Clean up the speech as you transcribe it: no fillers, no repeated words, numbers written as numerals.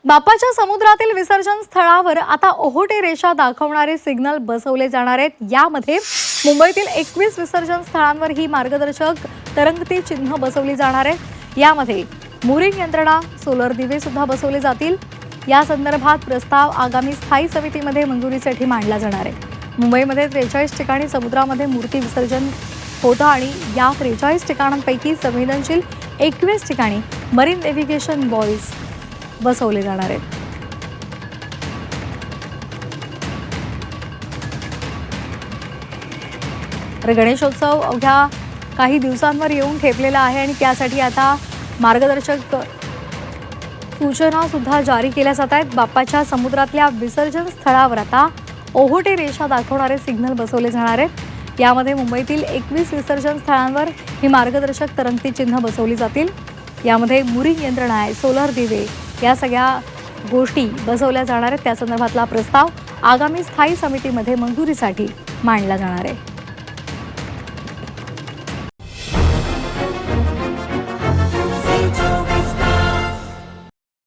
बाप्पाच्या समुद्रातील विसर्जन स्थळावर आता ओहोटी रेषा दाखवणारे सिग्नल बसवले जाणार आहेत। यामध्ये मुंबईतील 21 विसर्जन स्थळांवर ही मार्गदर्शक तरंगती चिन्ह बसवली जाणार आहेत। यामध्ये मुरिंग यंत्रणा, सोलर दिवे सुद्धा बसवले जातील। या संदर्भात प्रस्ताव आगामी स्थायी समितीमध्ये मंजुरीसाठी मांडला जाणार आहे। मुंबईमध्ये 43 ठिकाणी समुद्रामध्ये मूर्ती विसर्जन होतं आणि या 43 ठिकाणांपैकी संवेदनशील 21 ठिकाणी मरीन नेव्हिगेशन बॉईज बसवले जाणार आहेत। तर गणेशोत्सव अवघ्या काही दिवसांवर येऊन ठेपलेला आहे आणि त्यासाठी आता मार्गदर्शक सूचना सुद्धा जारी केल्या जात आहेत। बाप्पाच्या समुद्रातल्या विसर्जन स्थळावर आता ओहोटी रेषा दाखवणारे सिग्नल बसवले जाणार आहेत। यामध्ये मुंबईतील 21 विसर्जन स्थळांवर ही मार्गदर्शक तरंगती चिन्ह बसवली जातील। यामध्ये मुरिंग यंत्रणा आहे, सोलर दिवे या सगळ्या गोष्टी बसवल्या जाणार आहेत। त्या संदर्भातला प्रस्ताव आगामी स्थायी समितीमध्ये मंजुरीसाठी मांडला जाणार आहे।